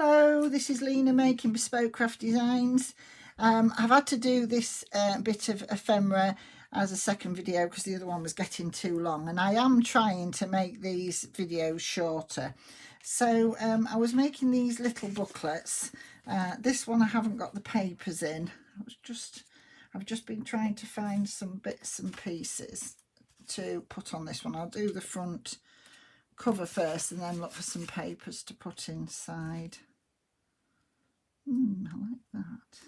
Hello, this is Lena making Bespoke Craft Designs. I've had to do this bit of ephemera as a second video because the other one was getting too long, and I am trying to make these videos shorter. So I was making these little booklets. This one I haven't got the papers in. I've just been trying to find some bits and pieces to put on this one. I'll do the front cover first and then look for some papers to put inside. I like that,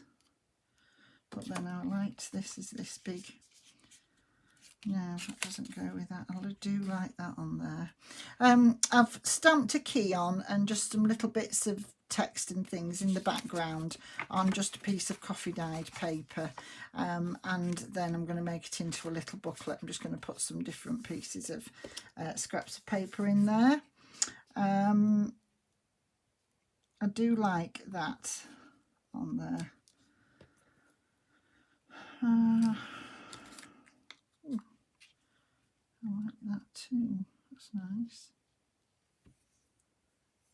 but then I liked this is this big. No, that doesn't go with that. I do like that on there. I've stamped a key on and just some little bits of text and things in the background on just a piece of coffee dyed paper, and then I'm going to make it into a little booklet. I'm just going to put some different pieces of scraps of paper in there. I do like that on there. I like that too. That's nice.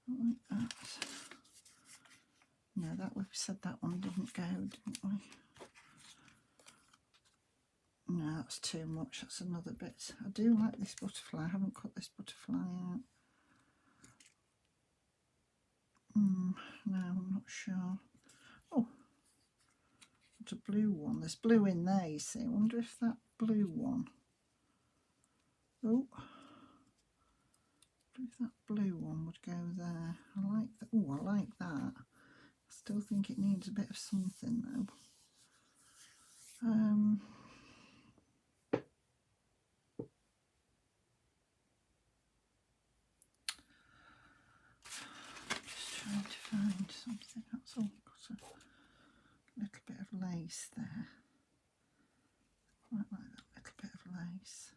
I like that. No, that we said that one didn't go, didn't we? No, that's too much. That's another bit. I do like this butterfly. I haven't cut this butterfly out. No, I'm not sure. Oh, it's a blue one. There's blue in there, you see. I wonder if that blue one. Oh, if that blue one would go there. I like that. Oh, I like that. I still think it needs a bit of something though. Just trying to find something. That's all. Got a little bit of lace there. Quite like that little bit of lace.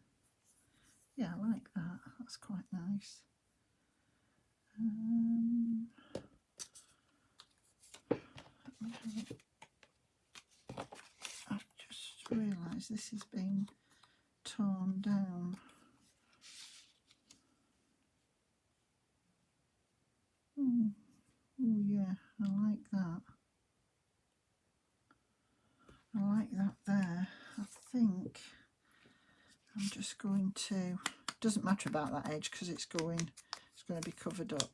Yeah, I like that. That's quite nice. I've just realised this is being torn down. Oh yeah, I like that. I like that there. I think I'm just going to, doesn't matter about that edge because it's going to be covered up.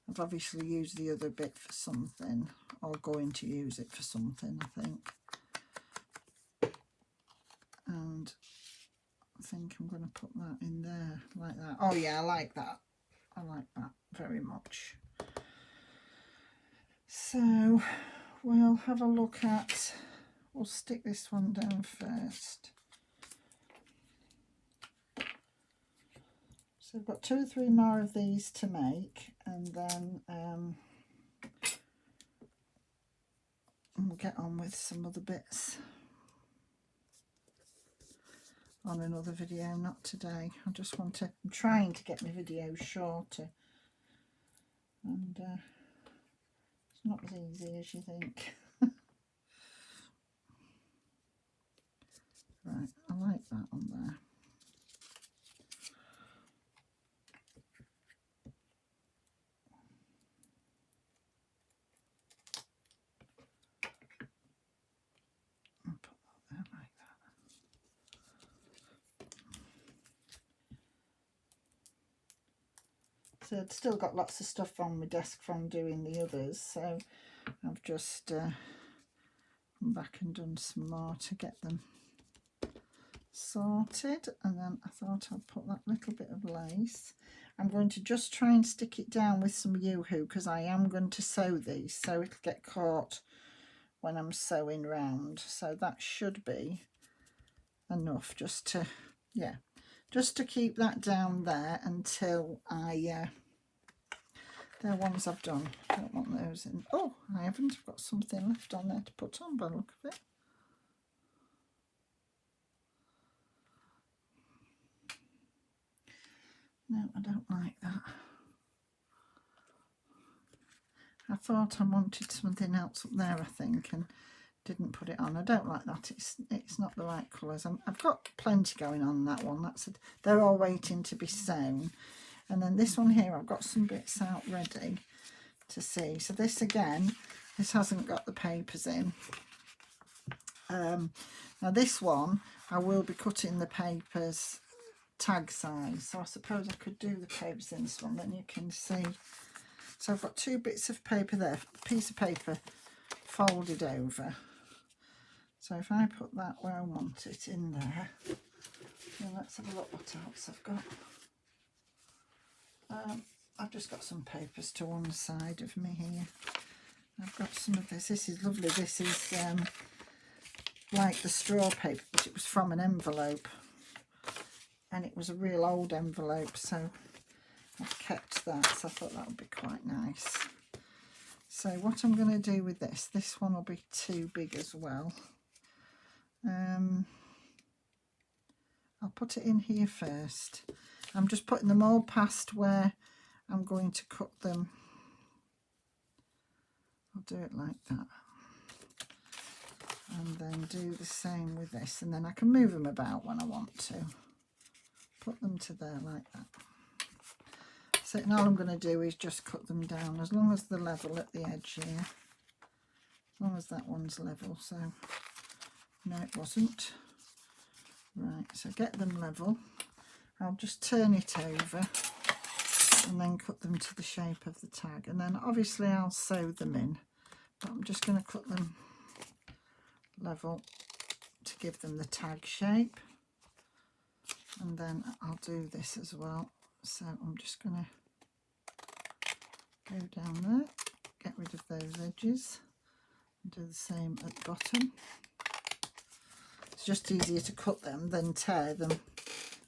I've obviously used the other bit for something, or going to use it for something, I think. And I think I'm going to put that in there like that. Oh yeah, I like that. I like that very much. So we'll have a look at, we'll stick this one down first. So I've got 2 or 3 more of these to make, and then we'll get on with some other bits on another video, not today. I just want to, I'm trying to get my videos shorter, and it's not as easy as you think. Right, I like that on there. I'll put that there like that. So I'd still got lots of stuff on my desk from doing the others, so I've just come back and done some more to get them sorted. And then I thought I'd put that little bit of lace. I'm going to just try and stick it down with some U-hoo because I am going to sew these, so it'll get caught when I'm sewing round. So that should be enough just to, yeah, just to keep that down there until I they're ones I've done. I don't want those in. Oh, I haven't. I've got something left on there to put on by the look of it. No, I don't like that. I thought I wanted something else up there, I think, and didn't put it on. I don't like that. It's not the right colours. I've got plenty going on that one. That's it. They're all waiting to be sewn. And then this one here, I've got some bits out ready. to see. So this again, this hasn't got the papers in. Now this one, I will be cutting the papers tag size, so I suppose I could do the papers in this one, then you can see. So I've got 2 bits of paper there, a piece of paper folded over. So if I put that where I want it in there, then let's have a look what else I've got. I've just got some papers to one side of me here. I've got some of this. This is lovely. This is like the straw paper, but it was from an envelope. And it was a real old envelope, so I've kept that. So I thought that would be quite nice. So what I'm going to do with this one will be too big as well. I'll put it in here first. I'm just putting them all past where I'm going to cut them. I'll do it like that. And then do the same with this. And then I can move them about when I want to. Put them to there like that. So and all I'm going to do is just cut them down as long as they're level at the edge here. As long as that one's level. So no, it wasn't. Right, so get them level. I'll just turn it over and then cut them to the shape of the tag. And then obviously I'll sew them in, but I'm just going to cut them level to give them the tag shape. And then I'll do this as well. So I'm just going to go down there, get rid of those edges, and do the same at the bottom. It's just easier to cut them than tear them.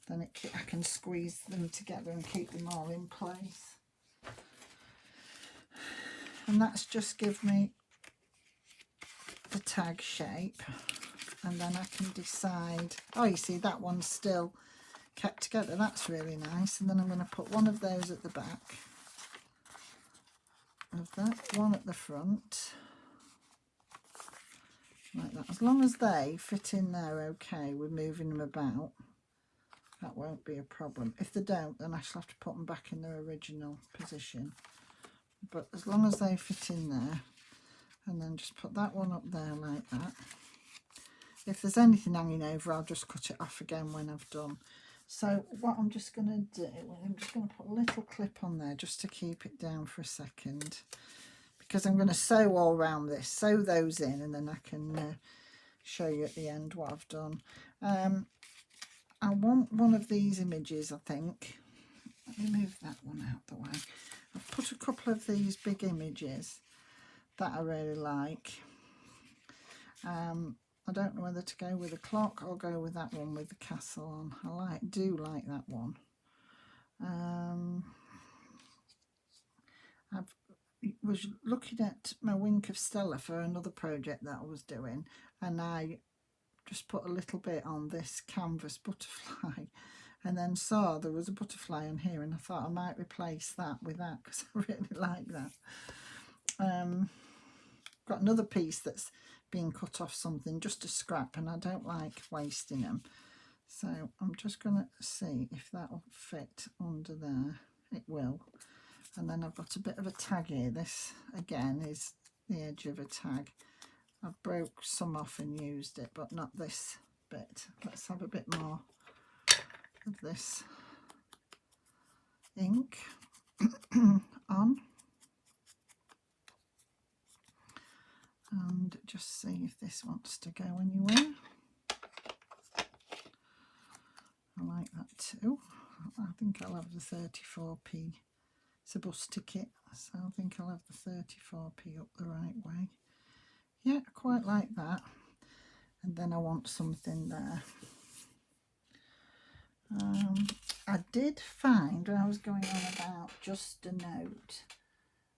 Then I can squeeze them together and keep them all in place. And that's just give me the tag shape. And then I can decide, oh, you see that one's still kept together. That's really nice. And then I'm going to put one of those at the back of that, one at the front. Like that. As long as they fit in there okay with moving them about, that won't be a problem. If they don't, then I shall have to put them back in their original position. But as long as they fit in there, and then just put that one up there like that. If there's anything hanging over, I'll just cut it off again when I've done. So what I'm just going to do, I'm just going to put a little clip on there just to keep it down for a second. Because I'm going to sew all around this, sew those in, and then I can show you at the end what I've done. I want one of these images, I think. Let me move that one out the way. I've put a couple of these big images that I really like. I don't know whether to go with a clock or go with that one with the castle on. I do like that one. I was looking at my Wink of Stella for another project that I was doing, and I just put a little bit on this canvas butterfly, and then saw there was a butterfly on here, and I thought I might replace that with that because I really like that. Got another piece that's being cut off something, just a scrap, and I don't like wasting them. So I'm just going to see if that will fit under there. It will. And then I've got a bit of a tag here. This again is the edge of a tag. I've broke some off and used it, but not this bit. Let's have a bit more of this ink on. And just see if this wants to go anywhere. I like that too. I think I'll have the 34p. It's a bus ticket, so I think I'll have the 34p up the right way. Yeah, I quite like that. And then I want something there. I did find, when I was going on about just a note,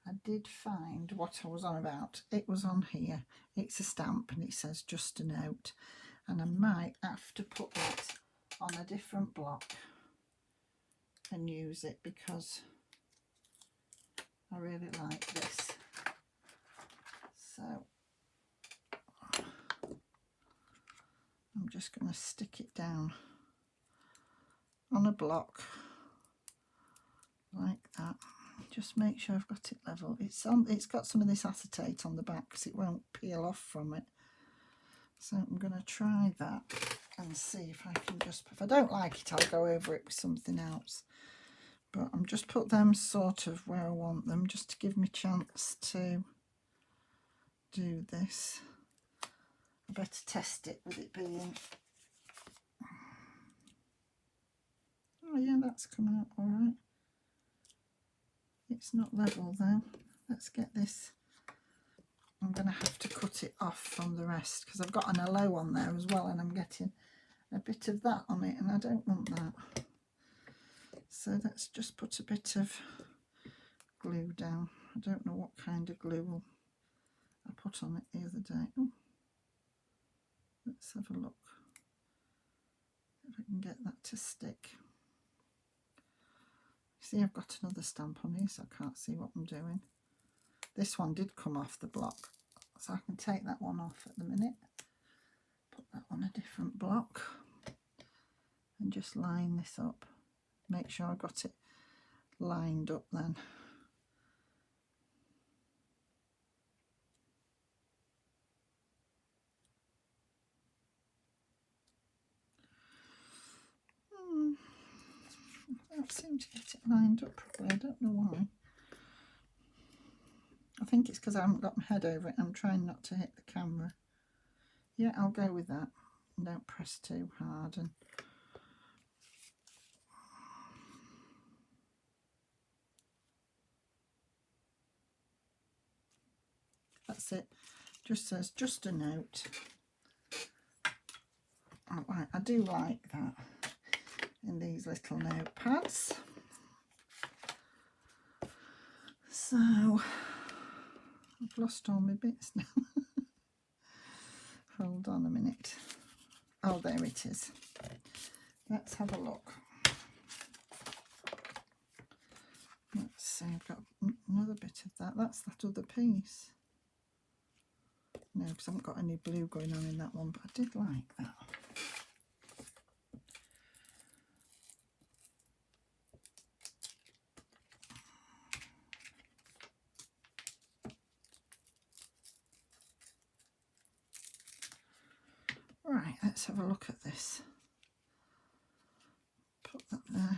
I did find what I was on about. It was on here. It's a stamp and it says just a note. And I might have to put that on a different block and use it because I really like this. So I'm just going to stick it down on a block like that, just make sure I've got it level. It's got some of this acetate on the back because it won't peel off from it. So I'm going to try that and see if I can if I don't like it, I'll go over it with something else. But I'm just put them sort of where I want them, just to give me a chance to do this. I better test it with it being... Oh yeah, that's come out all right. It's not level though. Let's get this. I'm going to have to cut it off from the rest because I've got an hello on there as well, and I'm getting a bit of that on it, and I don't want that. So let's just put a bit of glue down. I don't know what kind of glue I put on it the other day. Oh, let's have a look if I can get that to stick. See, I've got another stamp on here, so I can't see what I'm doing. This one did come off the block, so I can take that one off at the minute. Put that on a different block and just line this up. Make sure I got it lined up then. I don't seem to get it lined up properly. I don't know why. I think it's because I haven't got my head over it. I'm trying not to hit the camera. Yeah, I'll go with that. Don't press too hard. And that's it. Just says, just a note. I do like that in these little notepads. So I've lost all my bits now. Hold on a minute. Oh, there it is. Let's have a look. Let's see, I've got another bit of that. That's that other piece. No, because I haven't got any blue going on in that one, but I did like that. Right, let's have a look at this. Put that there.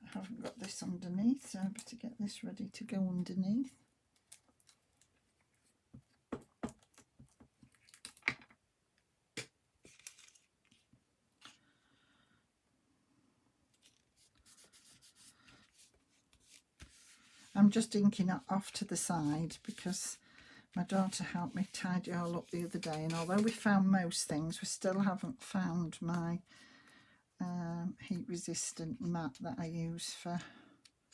I haven't got this underneath, so I better get this ready to go underneath. I'm just inking it off to the side because my daughter helped me tidy it all up the other day, and although we found most things, we still haven't found my heat resistant mat that I use for,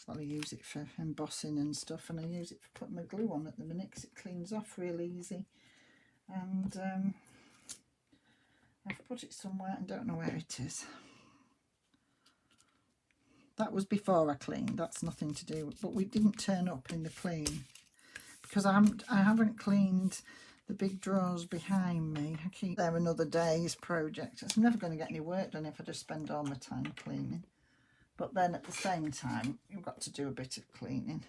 well, I use it for embossing and stuff, and I use it for putting my glue on at the minute because it cleans off real easy. And I've put it somewhere and don't know where it is. That was before I cleaned, that's nothing to do with, but we didn't turn up in the clean because I haven't cleaned the big drawers behind me. I keep there another day's project. I'm never going to get any work done if I just spend all my time cleaning. But then at the same time, you've got to do a bit of cleaning.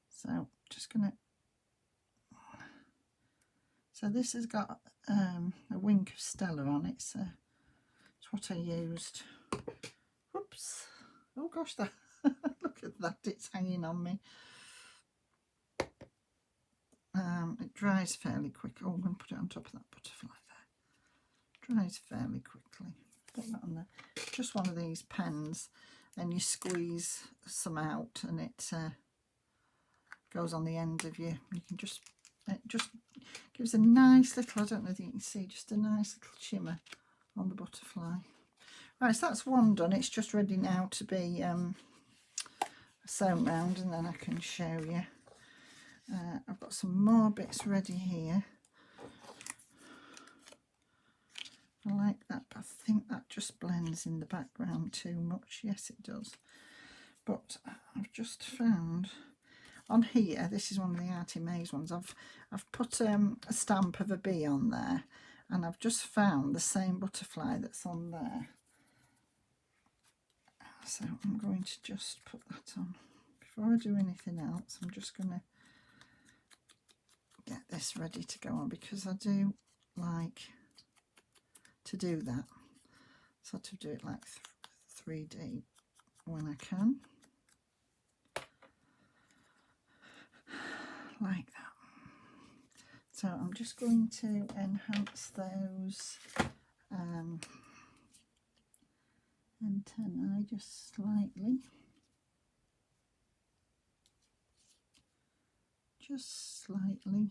So just going to... So this has got a wink of Stella on it. So it's what I used. Whoops. Oh gosh, that look at that, it's hanging on me. It dries fairly quick. Oh, I'm going to put it on top of that butterfly there. Dries fairly quickly. Put that on there. Just one of these pens, and you squeeze some out, and it goes on the end of you. You can just, it just gives a nice little, I don't know if you can see, just a nice little shimmer on the butterfly. Right, so that's one done. It's just ready now to be sewn round, and then I can show you. I've got some more bits ready here. I like that, but I think that just blends in the background too much. Yes, it does. But I've just found on here, this is one of the Arty Maze ones, I've put a stamp of a bee on there, and I've just found the same butterfly that's on there. So I'm going to just put that on. Before I do anything else, I'm just going to get this ready to go on, because I do like to do that. Sort of do it like 3D when I can. Like that. So I'm just going to enhance those antennae just slightly. Just slightly.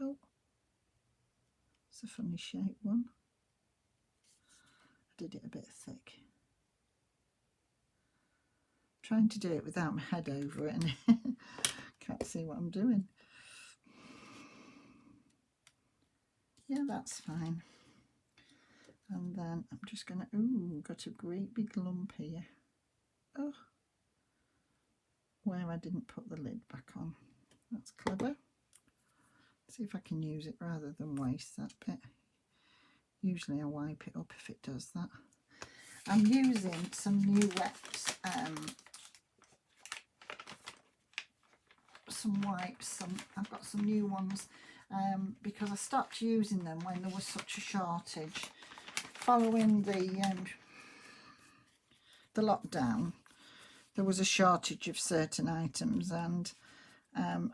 Oh, it's a funny shape one. I did it a bit thick. Trying to do it without my head over it and can't see what I'm doing. Yeah, that's fine. And then I'm just gonna, ooh, got a great big lump here. Oh, where I didn't put the lid back on. That's clever. See if I can use it rather than waste that bit. Usually I wipe it up if it does that. I'm using some new wet, some wipes. I've got some new ones because I stopped using them when there was such a shortage. Following the lockdown, there was a shortage of certain items, and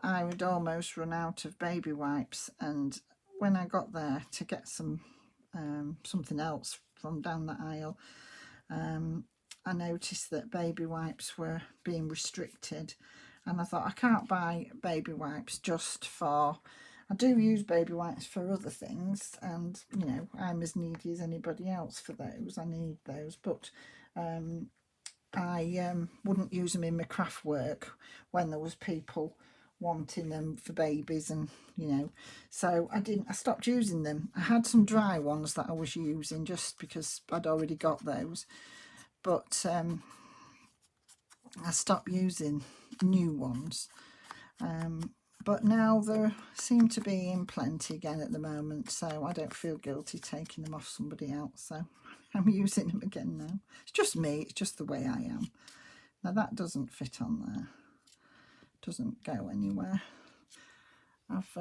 I would almost run out of baby wipes. And when I got there to get some something else from down the aisle, I noticed that baby wipes were being restricted, and I thought, I can't buy baby wipes just for, I do use baby wipes for other things, and you know, I'm as needy as anybody else for those. I need those, but I wouldn't use them in my craft work when there was people wanting them for babies, and you know, so I stopped using them. I had some dry ones that I was using just because I'd already got those, but I stopped using new ones. But now there seem to be in plenty again at the moment, so I don't feel guilty taking them off somebody else, so I'm using them again now. It's just me, it's just the way I am. Now that doesn't fit on there, doesn't go anywhere. I've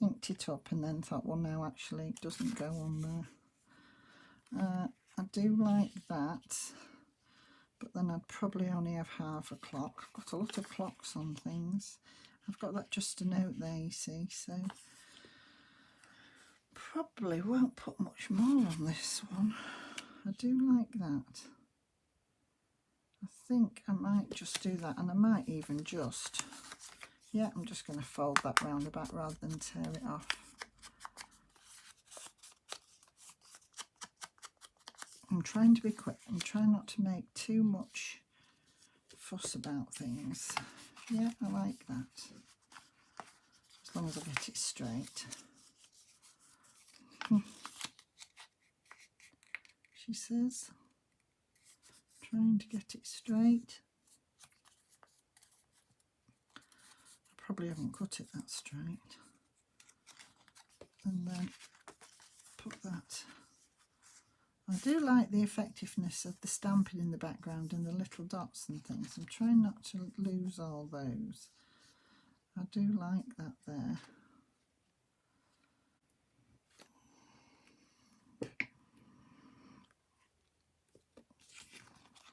inked it up and then thought, well no, actually it doesn't go on there. I do like that, but then I'd probably only have half a clock. I've got a lot of clocks on things. I've got that just a note there, you see, so probably won't put much more on this one. I do like that. I think I might just do that, and I might even just, yeah, I'm just going to fold that round the back rather than tear it off. I'm trying to be quick. I'm trying not to make too much fuss about things. Yeah, I like that. As long as I get it straight. She says, trying to get it straight. I probably haven't cut it that straight. And then put that. I do like the effectiveness of the stamping in the background and the little dots and things. I'm trying not to lose all those. I do like that there.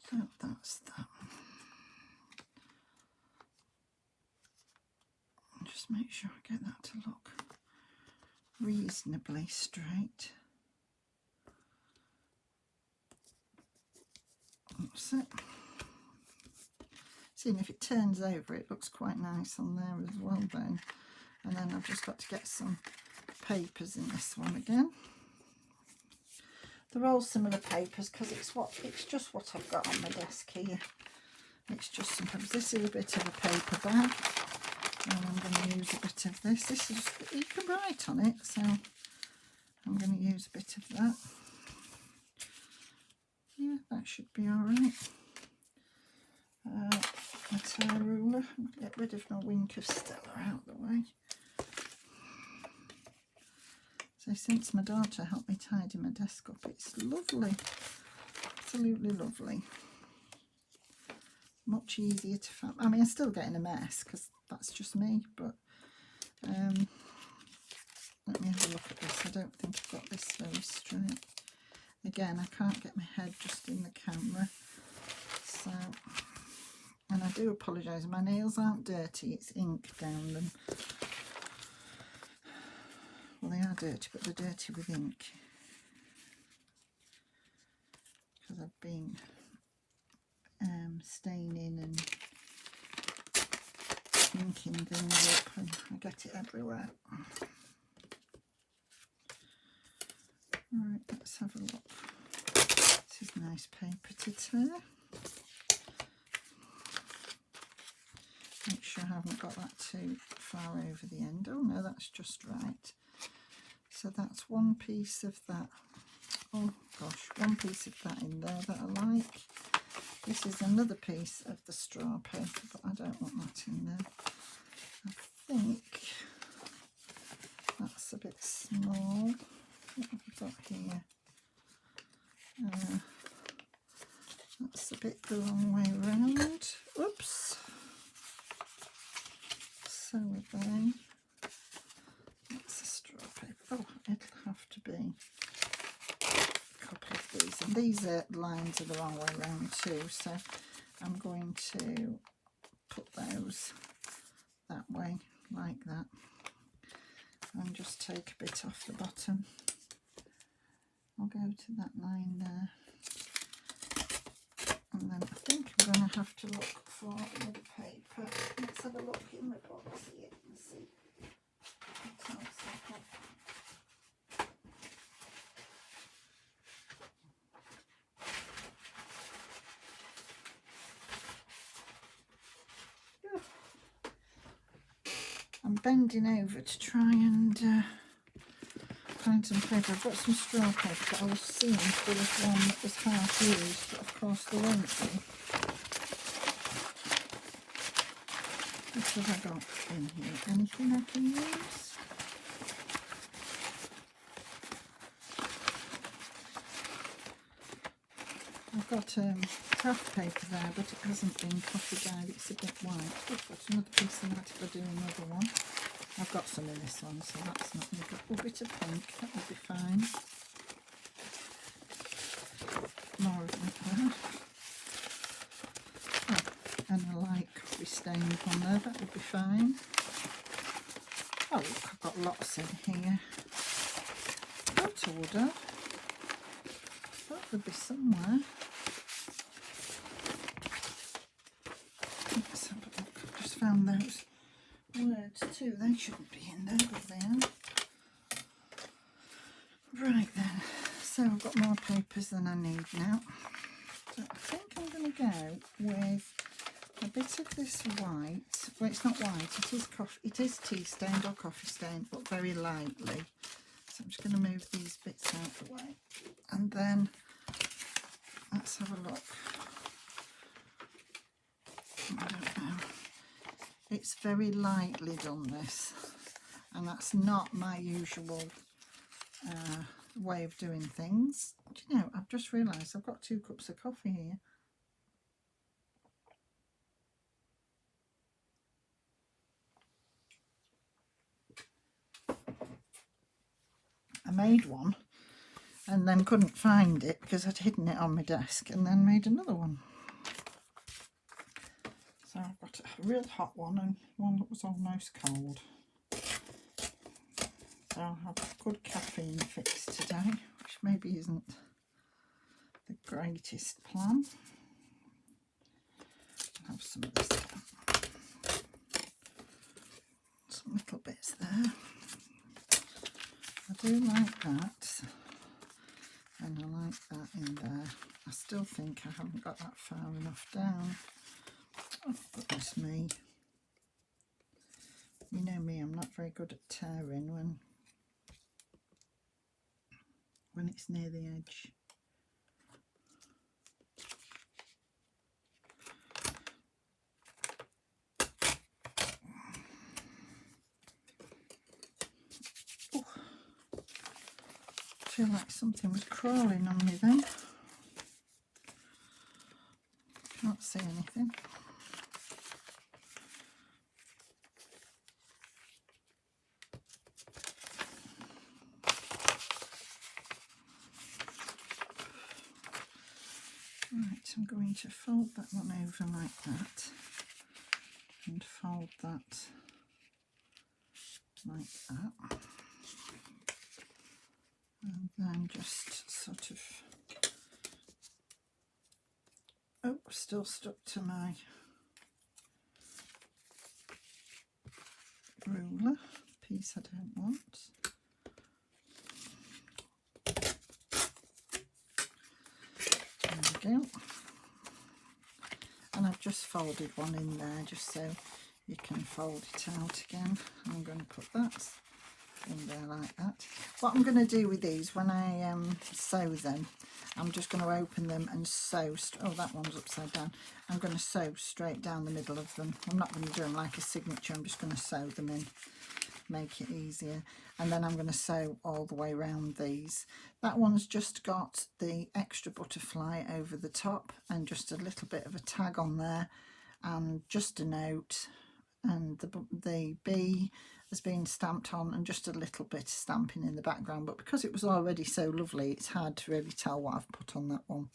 So that's that. Just make sure I get that to look reasonably straight. That's it. Seeing if it turns over, it looks quite nice on there as well then. And then I've just got to get some papers in this one again. They're all similar papers because it's just what I've got on my desk here. It's just sometimes this is a bit of a paper bag, and I'm going to use a bit of this. This is, you can write on it, so I'm going to use a bit of that. Yeah, that should be all right. A tear ruler. Get rid of my wink of Stella out of the way. So since my daughter helped me tidy my desk up, it's lovely absolutely lovely. Much easier to find. I mean, I'm still getting a mess because that's just me, but let me have a look at this. I don't think I've got this very straight. Again, I can't get my head just in the camera, so, and I do apologise, my nails aren't dirty, it's ink down them. Well, they are dirty, but they're dirty with ink because I've been staining and inking things up, and I get it everywhere. Right, let's have a look. This is nice paper to tear. Make sure I haven't got that too far over the end. Oh no, that's just right. So that's one piece of that. Oh gosh, one piece of that in there that I like. This is another piece of the straw paper, but I don't want that in there. I think that's a bit small. What have we got here? That's a bit the wrong way round. Oops. So again, that's a straw paper. Oh, it'll have to be a couple of these. And these lines are the wrong way round too, so I'm going to put those that way, like that. And just take a bit off the bottom. I'll go to that line there. And then I think I'm going to have to look for another paper. Let's have a look in the box here and see what else I've got. I'm bending over to try and find some paper. I've got some straw paper, but I was seeing if there was one that was half used, but of course there won't be. What have I got in here? Anything I can use? I've got craft paper there, but it hasn't been coffee dyed, it's a bit white. I've got another piece of that if I do another one. I've got some in this one, so that's not going to go. A bit of pink, that will be fine. More of it there. Oh, and a light coffee stained one there, that will be fine. Oh look, I've got lots in here. Thought I would have. Thought there'd be somewhere. Let's have a look. I've just found those words too. They shouldn't be in there, but they are. Right then, so I've got more papers than I need now. So I think I'm going to go with a bit of this white. Well, it's not white, it is coffee. It is tea stained or coffee stained, but very lightly. So I'm just going to move these bits out of the way, and then let's have a look. I don't know. It's very lightly done, this, and that's not my usual way of doing things. Do you know, I've just realised I've got 2 cups of coffee here. I made one and then couldn't find it because I'd hidden it on my desk, and then made another one. So I've got a real hot one and one that was almost cold. So I'll have a good caffeine fix today, which maybe isn't the greatest plan. I'll have some of this down. Some little bits there. I do like that, and I like that in there. I still think I haven't got that far enough down. Oh goodness me. You know me, I'm not very good at tearing when it's near the edge. Oh, I feel like something was crawling on me then. Not see anything. Right, I'm going to fold that one over like that and fold that like that, and then just sort of, oh, still stuck to my ruler, piece I don't want. There we go. And I've just folded one in there just so you can fold it out again. I'm going to put that in there like that. What I'm going to do with these, when I sew them, I'm just going to open them and sew. Oh, that one's upside down. I'm going to sew straight down the middle of them. I'm not going to do them like a signature. I'm just going to sew them in, make it easier. And then I'm going to sew all the way around these. That one's just got the extra butterfly over the top and just a little bit of a tag on there and just a note, and the bee has been stamped on and just a little bit of stamping in the background, but because it was already so lovely, it's hard to really tell what I've put on that one.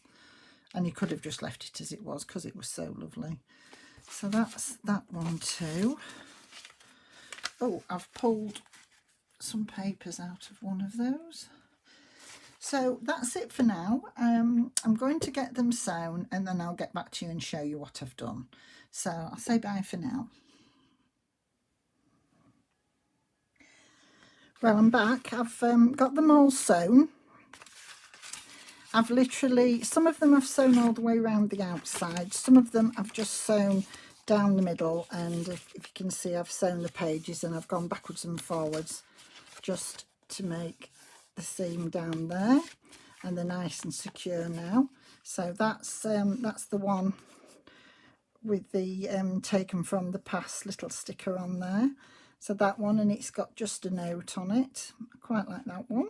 And you could have just left it as it was because it was so lovely. So that's that one too. Oh, I've pulled some papers out of one of those. So that's it for now. I'm going to get them sewn and then I'll get back to you and show you what I've done. So I'll say bye for now. Well, I'm back. I've got them all sewn. I've literally, some of them I've sewn all the way around the outside. Some of them I've just sewn down the middle, and if you can see, I've sewn the pages and I've gone backwards and forwards just to make the seam down there, and they're nice and secure now. So that's the one with the taken from the past little sticker on there. So that one, and it's got just a note on it. I quite like that one.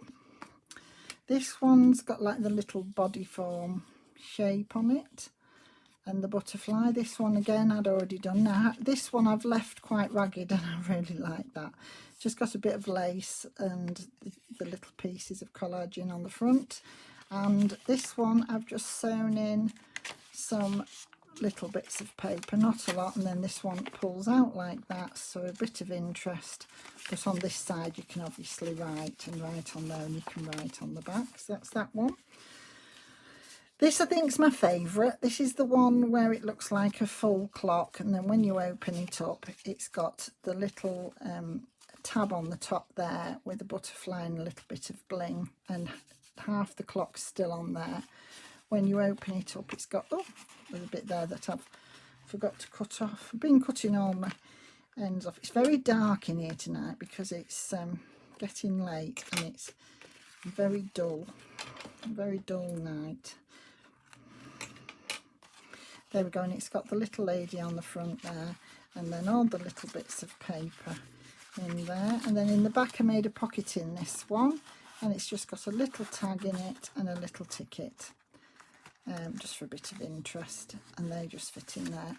This one's got like the little body form shape on it and the butterfly. This one again I'd already done. Now this one I've left quite ragged and I really like that. Just got a bit of lace and the little pieces of collaging on the front. And this one I've just sewn in some little bits of paper, not a lot, and then this one pulls out like that, so a bit of interest. But on this side you can obviously write on there, and you can write on the back. So that's that one. This I think is my favourite. This is the one where it looks like a full clock, and then when you open it up it's got the little tab on the top there with a butterfly and a little bit of bling, and half the clock's still on there. When you open it up, it's got, oh, there's a bit there that I've forgot to cut off. I've been cutting all my ends off. It's very dark in here tonight because it's getting late and it's very dull night. There we go, and it's got the little lady on the front there, and then all the little bits of paper in there. And then in the back I made a pocket in this one, and it's just got a little tag in it and a little ticket. Just for a bit of interest, and they just fit in there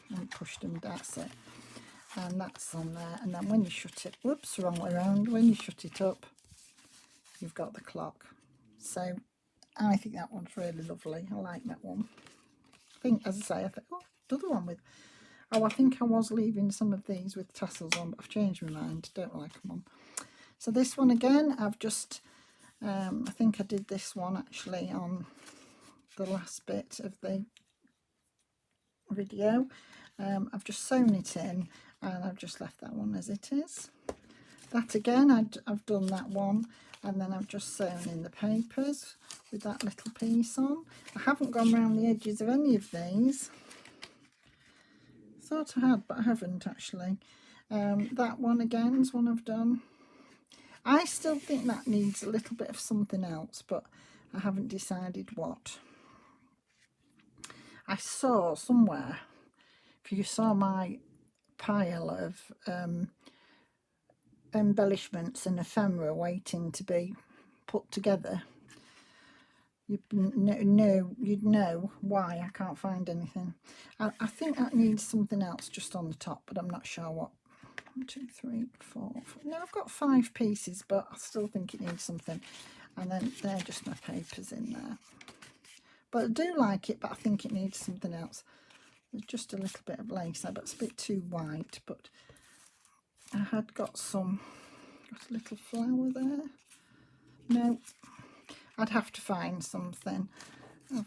and pushed them, that's it, and that's on there. And then when you shut it, whoops, wrong way around, when you shut it up you've got the clock. So I think that one's really lovely. I like that one. I think, as I say, I think, oh, the other one with, oh, I think I was leaving some of these with tassels on, but I've changed my mind, don't like them on. So this one again, I've just I think I did this one actually on the last bit of the video. I've just sewn it in and I've just left that one as it is. That again, I've done that one, and then I've just sewn in the papers with that little piece on. I haven't gone around the edges of any of these. Thought I had, but I haven't actually. That one again is one I've done. I still think that needs a little bit of something else, but I haven't decided what. I saw somewhere, if you saw my pile of embellishments and ephemera waiting to be put together, you'd know why I can't find anything. I think that needs something else just on the top, but I'm not sure what. 1, 2, 3, 4. No, I've got 5 pieces, but I still think it needs something. And then they're just my papers in there. But I do like it, but I think it needs something else. There's just a little bit of lace there, but it's a bit too white. But I had got a little flower there. No, I'd have to find something. I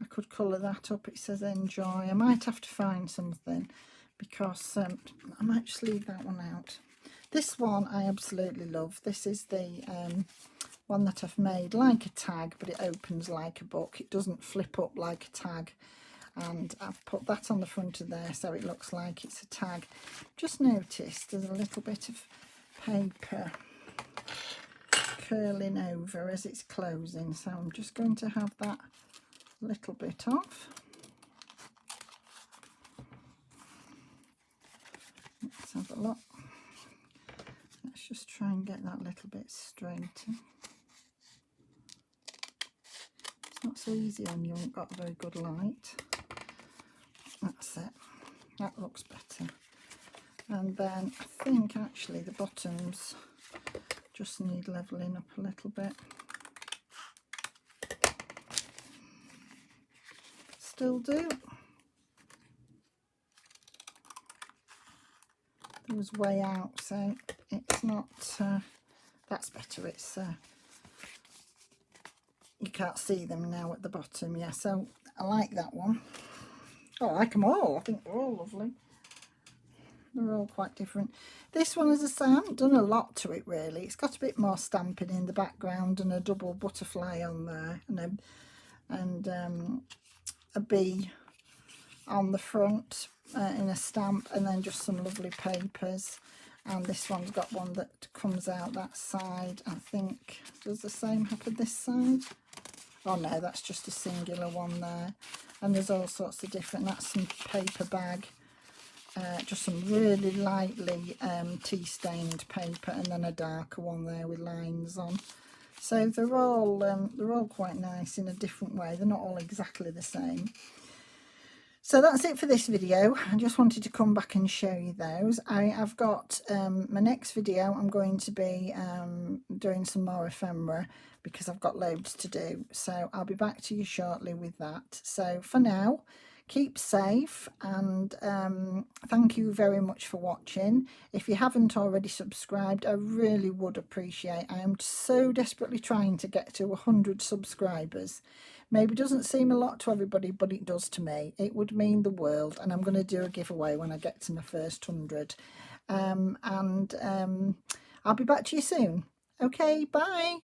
could colour that up. It says enjoy. I might have to find something because I might just leave that one out. This one I absolutely love. This is the one that I've made like a tag, but it opens like a book. It doesn't flip up like a tag. And I've put that on the front of there so it looks like it's a tag. Just noticed there's a little bit of paper curling over as it's closing, so I'm just going to have that little bit off. Let's have a look. Let's just try and get that little bit straighter. It's not so easy when you haven't got a very good light. That's it. That looks better. And then I think actually the bottoms just need levelling up a little bit. Still do. It was way out, so it's not, that's better. It's, you can't see them now at the bottom. Yeah, so I like that one. Oh, I like them all. I think they're all lovely. They're all quite different. This one, as I say, I haven't done a lot to it really. It's got a bit more stamping in the background and a double butterfly on there, and a bee on the front in a stamp, and then just some lovely papers. And this one's got one that comes out that side. I think, does the same happen this side? Oh no, that's just a singular one there. And there's all sorts of different, that's some paper bag, just some really lightly tea-stained paper, and then a darker one there with lines on. So they're all quite nice in a different way. They're not all exactly the same. So that's it for this video. I just wanted to come back and show you those. I've got my next video. I'm going to be doing some more ephemera because I've got loads to do. So I'll be back to you shortly with that. So for now, keep safe, and thank you very much for watching. If you haven't already subscribed, I really would appreciate. I am so desperately trying to get to 100 subscribers. Maybe it doesn't seem a lot to everybody, but it does to me. It would mean the world, and I'm going to do a giveaway when I get to my first 100. I'll be back to you soon. Okay, bye.